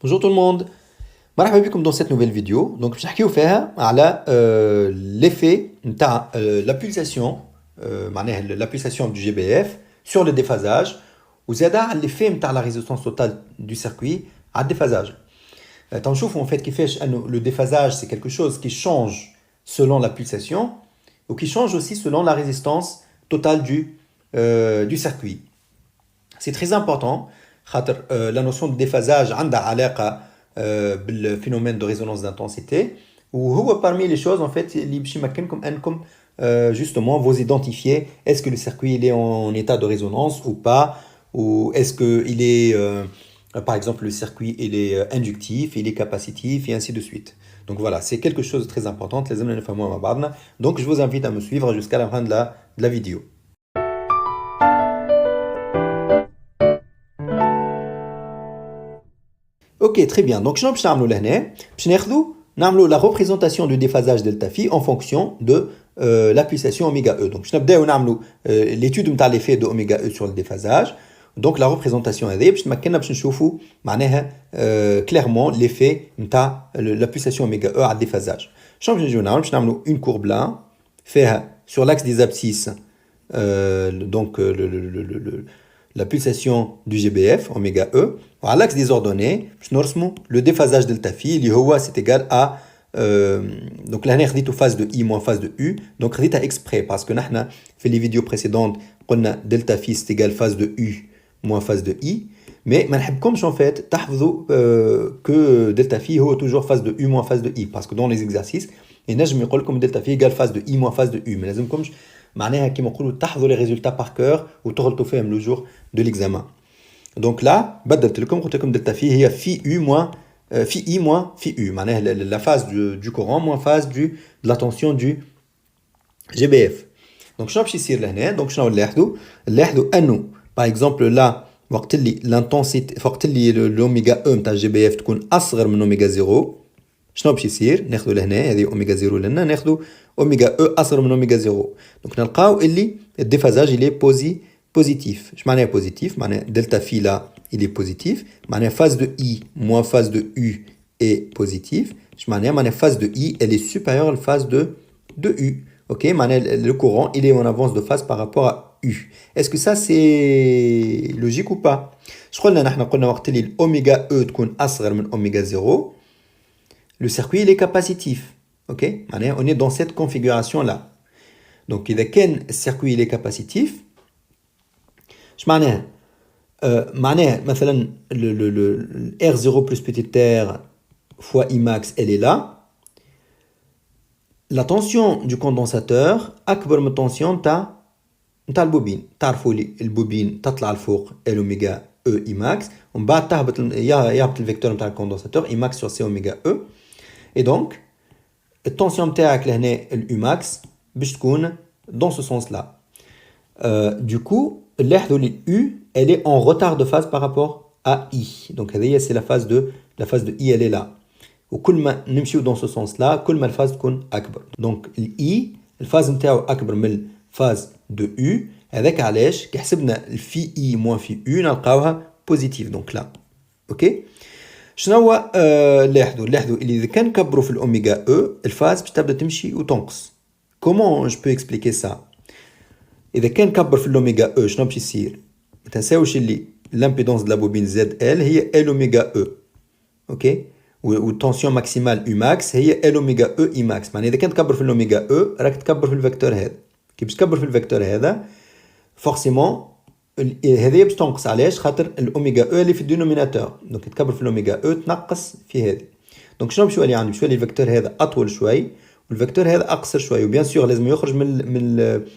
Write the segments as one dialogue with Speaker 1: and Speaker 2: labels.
Speaker 1: Bonjour tout le monde. مرحبا بكم dans cette nouvelle vidéo. Donc باش نحكيو فيها على l'effet نتاع la pulsation معناها la pulsation du GBF sur le déphasage وزادا على l'effet نتاع la résistance totale du circuit على le déphasage. تنشوفوا en fait كيفاش انه le déphasage c'est quelque chose qui change selon la pulsation ou qui change aussi selon la résistance totale du circuit. C'est très important خاطر la notion de déphasage عندها علاقة بالphénomène de résonance d'intensité وهو parmi les choses en fait اللي باش يمكنكم انكم justement vous identifier est-ce que le circuit il est en état de résonance ou pas ou est-ce que il est par exemple le circuit il est inductif, il est capacitif et ainsi de suite. Donc voilà, c'est quelque chose de très important لازمنا نفهموها مع بعضنا. Donc je vous invite à me suivre jusqu'à la fin de la vidéo. Ok, très bien. Donc, je vais faire la représentation du déphasage delta phi en fonction de la pulsation oméga E. Donc, je vais faire l'étude de l'effet de oméga E sur le déphasage. Donc, la représentation est clairement l'effet de la pulsation oméga E à déphasage. Je vais faire une courbe là, faire sur l'axe des abscisses, donc la pulsation du GBF, oméga E, à l'axe des ordonnées, le déphasage delta phi, c'est égal à, donc là, on a phase de I moins phase de U, donc on a exprès, parce que nous avons fait les vidéos précédentes, on a delta phi, c'est égal à phase de U moins phase de I, mais comme en fait, que delta phi est toujours phase de U moins phase de I, parce que dans les exercices, il y a comme delta phi égale phase de I moins phase de U, mais là, comme معناها كيما نقولوا تحفظوا les résultats par cœur وتغلطوا فيهم le jour de l'examen. Donc là بدلت لكم قلت لكم دلتا في هي في U moins في I moins في U معناها la phase du courant moins phase de la tension du GBF. Donc شنو باش يصير لهنا؟ donc شنو نلاحظوا انه par exemple là وقت اللي l'intensité وقت اللي l'oméga E نتاع GBF تكون اصغر من اوميغا 0 شنو باش يصير؟ ناخذوا لهنا هذه اوميغا 0 لنا ناخذوا اوميغا او اصغر من اوميغا 0 دونك نلقاو اللي الديفازاج اللي بوزيتيف. اش معناها بوزيتيف؟ معناها دلتا في لا اللي بوزيتيف، معناها فاز دو اي موان فاز دو يو اي بوزيتيف. اش معناها فاز دو اي elle est supérieure à la phase de U. OK, معناها le courant il est en avance de phase par rapport à U. Est-ce que ça c'est logique ou pas؟ شو قلنا نحن؟ قلنا وقت اللي الاوميغا او تكون اصغر من اوميغا 0 le circuit il est capacitif. OK, on est dans cette configuration là. Donc إذا كان السيركوي il est capacitif اش معناها؟ معناها مثلا le R0 plus petit r fois I max elle est là. La tension du condensateur أكبر من التنسيون نتاع البوبين. تعرفوا لي البوبين تطلع لفوق الأوميغا E I max ومن بعد يهبط الفيكتور نتاع الكوندنساتور I max sur C اوميغا E. Et donc, la tension نتاعك لهنا الUmax باش تكون dans ce sens-là. Du coup, نلاحظوا لي U elle est en retard de phase par rapport à I. Donc هذه c'est la phase de I elle est là. وكل ما نمشيو dans ce sens-là كل ما الفاز تكون أكبر. Donc I الفاز نتاعو أكبر من الفاز de U. هذاك علاش كي حسبنا في I moins في U نلقاوها positive donc là. OK. شنو هو لاحظوا اللي اذا كان كبروا في الاوميغا او الفاز باش تبدا تمشي وتنقص. كومون جو بو اكسبليكي سا؟ اذا كان كبر في الاوميغا او شنو باش يصير؟ ما تنساوش اللي لامبيدونس دو لا بوبين زد ال هي ال اوميغا او. اوكي، والتونسيون ماكسيمال يو ماكس هي ال اوميغا او اي ماكس. معناها اذا كان تكبر في الاوميغا او راك تكبر في الفيكتور هذا. كي باش تكبر في الفيكتور هذا فورسيمون هذه باش تنقص. علاش؟ خاطر الاوميغا او اللي في الدينوميناتور، دونك تكبر في الاوميغا او تنقص في هذه. دونك شنو باش يولي عندي؟ باش يولي الفيكتور هذا اطول شوي والفيكتور هذا اقصر شوي، وبيان سور لازم يخرج من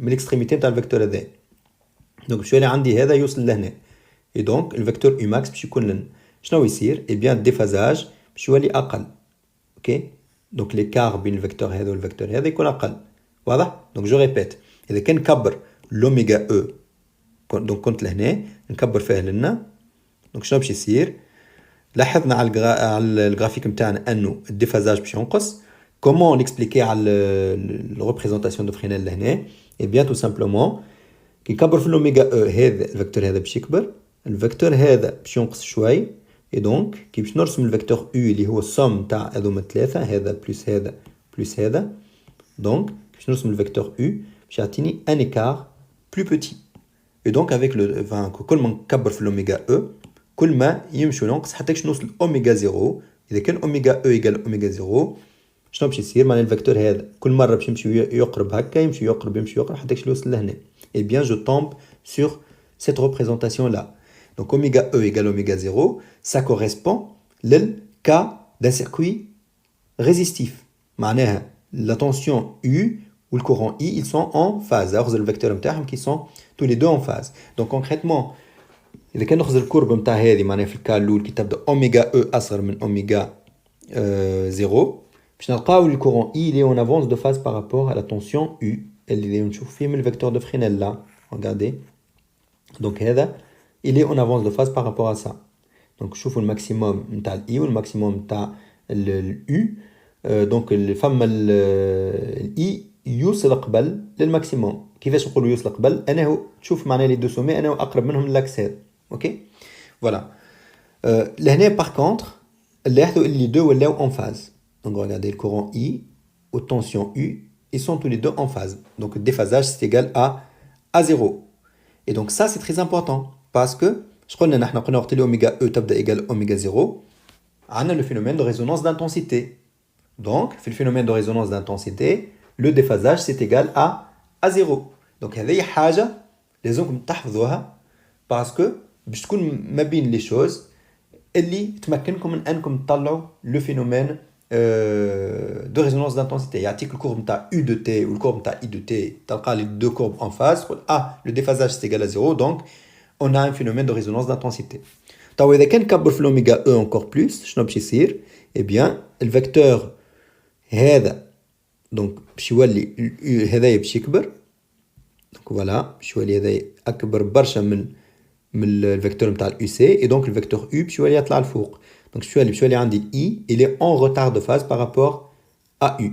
Speaker 1: الاكستريميتي نتاع الفيكتور هذا. دونك باش يولي عندي هذا يوصل لهنا، اي دونك الفيكتور يو ماكس باش يكون لنا شنو يصير؟ اي بيان الديفازاج باش يولي اقل. اوكي، دونك ليكار بين الفيكتور هذا والفيكتور هذا يكون اقل. واضح؟ دونك جو ريبيت، اذا كان كبر l'oméga E donc كنت لهنا نكبر فيه لنا، دونك شنو باش يصير؟ لاحظنا على الجرافيك نتاعنا انه الديفازاج باش ينقص. كومون نكسبليكي على الريبريزونطاسيون دو فرينيل لهنا؟ اي بيان تو سامبلومون كي نكبر في الاوميغا او هذا الفيكتور هذا باش يكبر، الفيكتور هذا باش ينقص شوي، et donc كي باش نرسم الفيكتور U اللي هو السم تاع هذوما الثلاثة هذا بلس هذا بلس هذا donc باش نرسم الفيكتور U باش يعطيني un écart plus petit et donc avec le كل ما نكبر في الأوميغا E كل ما يمشي ينقص حتى باش نوصل أوميغا زيرو إذا كان أوميغا E يقال أوميغا زيرو شنو باش يصير معناها الفيكتور هذا كل مرة باش يمشي يقرب هكا يمشي يقرب حتى باش يوصل لهنا et bien je tombe sur cette représentation là donc oméga E égale oméga 0 ça correspond au cas d'un circuit résistif معناها la tension U ou le courant I ils sont en phase alors le vecteur نتاعهم qui sont tous les deux en phase donc concrètement إذا كان نأخذ الكورب نتاع هذه معناها في الكال الأول كي تبدا أوميغا E أصغر من أوميغا 0 باش نلقاو الكورون I il est en avance de phase par rapport à la tension U اللي نشوف فيه من الفيكتور دو فرينيل là regardez donc هذا il est en avance de phase par rapport à ça donc شوفوا الماكسيموم نتاع ال I والماكسيموم نتاع ال U donc فما ال I يوصل قبل للماكسيموم كيفاش نقولوا يوصل قبل انه تشوف معناها لي دو سومي انه اقرب منهم للاكس هذا اوكي فوالا لهنا باغ كونتر نلاحظوا اللي دو ولاو اون فاز donc regardez le courant I ou tension U ils sont tous les deux en phase donc le déphasage c'est égal à 0 et donc ça c'est très important parce que قلنا نحن قلنا وقت اللي اوميغا E تبدا égal اوميغا 0 عندنا le phénomène de résonance d'intensité donc في le phénomène de résonance d'intensité le déphasage c'est égal à 0 donc هذه حاجه لازمكم تحفظوها باسكو باش تكون ما بين لي شوز اللي تمكنكم من انكم تطلعوا لو فينومين دو ريزونانس دانتونسيتي يعطيك الكورب نتاع U de T ou le courbe نتاع I de T تلقى لي دو كورب en phase تقول le déphasage c'est égal à 0 donc on a un phénomène de résonance d'intensité طيب اذا كان نكبر في الاوميغا E encore plus شنو باش يصير eh bien الفيكتور هذا donc باش يولي هذايا باش يكبر donc voilà باش يولي هذايا اكبر برشا من الفيكتور نتاع اليو سي et donc الفيكتور U باش يولي يطلع لفوق donc باش يولي عندي I il est en retard de phase par rapport à U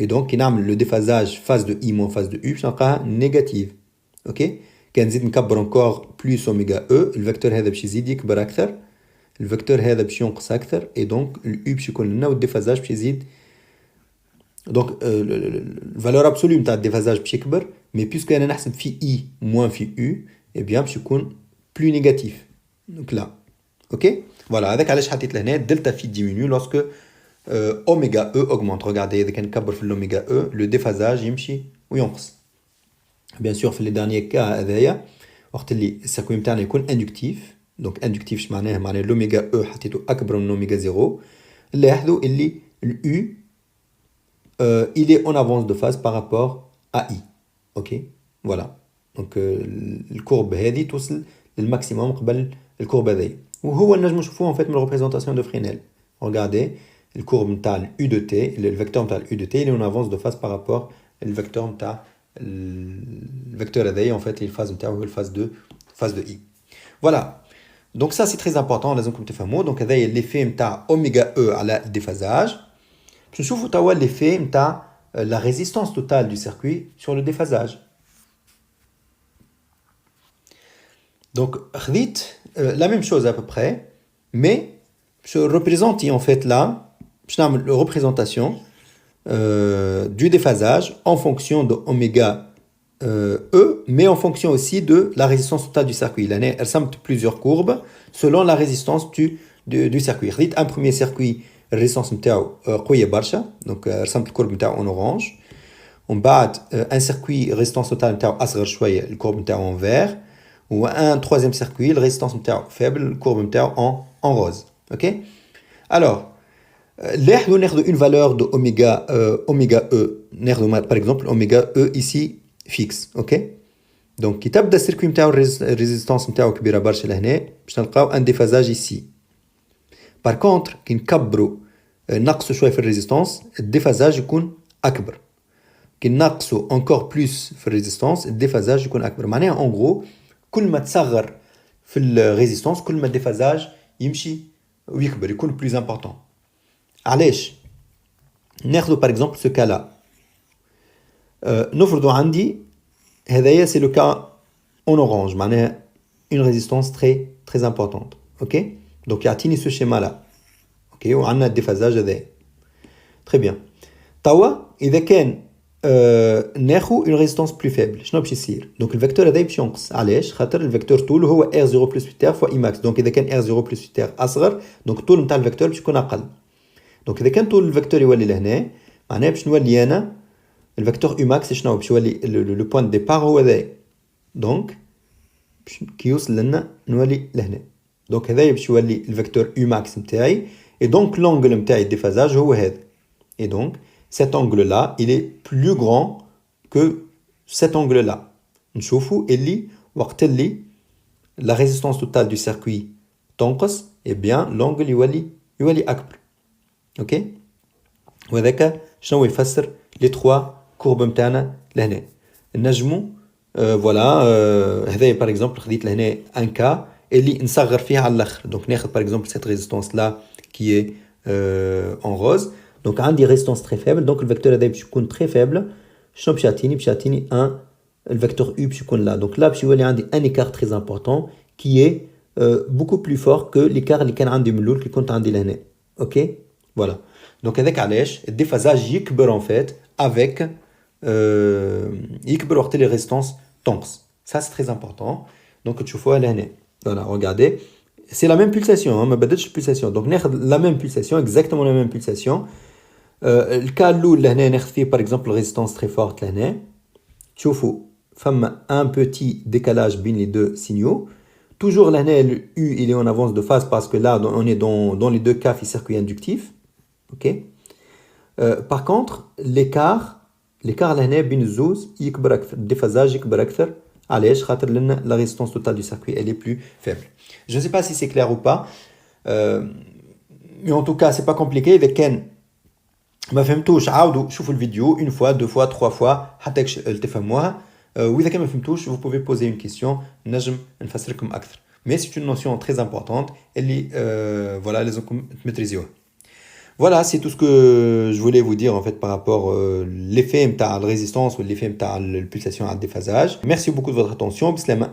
Speaker 1: et donc كي نعمل le déphasage phase de I moins phase de U باش نلقاها نيجاتيف اوكي كان نزيد نكبر encore plus اوميغا E الفيكتور هذا باش يزيد يكبر اكثر الفيكتور هذا باش ينقص اكثر et donc الU باش يكون لنا والديفازاج باش يزيد donc الفالور ابسولو نتاع الديفازاج باش يكبر mais puisque انا نحسب في I moins في U et bien باش يكون plus négatif donc là ok voilà هذاك علاش حطيت لهنا delta phi diminue lorsque oméga E augmente regardez إذا كان نكبر في l'oméga E le déphasage يمشي وينقص bien sûr في les derniers cas هذايا وقت اللي السيركوي نتاعنا يكون inductif donc inductif اش معناه l'oméga E حطيته أكبر من l'oméga 0 نلاحظوا اللي الU il est en avance de phase par rapport à I ok voilà donc الكورب هذه توصل للماكسيموم قبل الكورب هذه وهو اللي نجم نشوفوه en fait من الريبريزونطاسيون دو فرينيل regardez الكورب نتاع U de T الفيكتور نتاع U de T il est en avance de phase par rapport الفيكتور نتاع الفيكتور هذايا en fait الفاز نتاعو هو الفاز de I voilà donc ça c'est très important لازمكم تفهموه donc هذايا l'effet نتاع اوميغا E على الديفازاج باش نشوفوا توا l'effet نتاع la résistance totale du circuit sur le déphasage donc خذيت la même chose à peu près mais je représente en fait là je نعمل la représentation du déphasage en fonction de oméga E mais en fonction aussi de la résistance totale du circuit là j'ai رسمت plusieurs courbes selon la résistance du circuit خذيت un premier circuit الريزيستانس نتاعو قويه برشا دونك رسمت الكورب نتاعو اون اورانج ومن بعد ان سيركوي ريزيستانس توتال نتاعو اصغر شويه الكورب نتاعو اون فير و ان troisième circuit الريزيستانس نتاعو فابل الكورب نتاعو اون روز اوكي alors لاحظوا ناخذوا une valeur de oméga E ناخذوا par exemple oméga E ici fixe اوكي دونك كي تبدا السيركوي نتاعو الريزيستانس نتاعو كبيره برشا لهنا باش نلقاو ان ديفازاج ici par contre كي نكبروا نقصوا شويه في الريزيستانس الديفازاج يكون اكبر كي نقصوا encore plus في الريزيستانس الديفازاج يكون اكبر معناها en gros كل ما تصغر في الريزيستانس كل ما الديفازاج يمشي ويكبر يكون plus important علاش ناخذوا par exemple ce cas là نفرضوا عندي هذايا c'est le cas en orange معناها une résistance très très importante ok Donc يعطيني ce schéma là. OK, وعندنا الديفازاج هذا. Très bien. توا اذا كان ناخذ une résistance plus faible شنو باش يصير؟ دونك الفيكتور هذا باش ينقص. علاش؟ خاطر الفيكتور طوله هو r0 plus 8r fois imax. دونك اذا كان r0 plus 8r اصغر دونك الطول نتاع الفيكتور باش يكون اقل. دونك اذا كان طول الفيكتور يولي لهنا معناها باش نولي انا الفيكتور imax شنو باش يولي لو بوين ديبار هو هذا. دونك كي يوصل لنا نولي لهنا. دونك هذايا باش يولي الفيكتور imax نتاعي et donc l'angle نتاعي الديفازاج هو هذا. Et donc, cet angle-là, il est plus grand que cet angle-là. نشوفوا اللي وقت اللي la résistance totale du circuit تنقص, eh bien l'angle يولي أكبر. OK؟ وهذاك شنو يفسر les trois courbes نتاعنا لهنا. نجموا voilà هذايا par exemple خديت لهنا un cas اللي نصغر فيها على الآخر. Donc ناخذ par exemple cette résistance-là qui est en rose. Donc عندي résistance très faible, donc le vecteur هذا باش يكون très faible. شنو باش يعطيني؟ باش يعطيني un الفيكتور U باش يكون là. Donc là باش يولي عندي un écart très important qui est beaucoup plus fort que l'écart اللي كان عندي من الأول كي كنت عندي لهنا. OK؟ Voilà. Donc هذاك علاش الديفازاج يكبر en fait avec يكبر وقت اللي ريزيستانس تنقص. Ça c'est très important. Donc تشوفوها لهنا. Voilà, regardez. C'est la même pulsation, hein, ما بدلتش البulsation. Donc ناخذ la même pulsation, exactement la même pulsation. الكا الاول لهنا ناخذ فيه par exemple résistance très forte لهنا. تشوفوا فما un petit décalage بين les deux signaux. Toujours لهنا le U il est en avance de phase parce que là on est dans les deux cas في circuit inductif. OK. Par contre l'écart لهنا بين الزوز يكبر أكثر. الديفازاج يكبر أكثر. علاش؟ خاطر لنا la résistance totale du circuit elle est plus faible. Je ne sais pas si c'est clair ou pas. Mais en tout cas c'est pas compliqué. إذا كان ما فهمتوش عاودوا شوفوا الفيديو une fois, deux fois, trois fois حتى تفهموها. وإذا كان ما فهمتوش vous pouvez poser une question نجم نفسركم أكثر. Mais c'est une notion très importante اللي voilà لازمكم تميتريزيوها. Voilà, c'est tout ce que je voulais vous dire en fait par rapport l'effet de la résistance ou l'effet de la pulsation à déphasage. Merci beaucoup de votre attention. Bislama.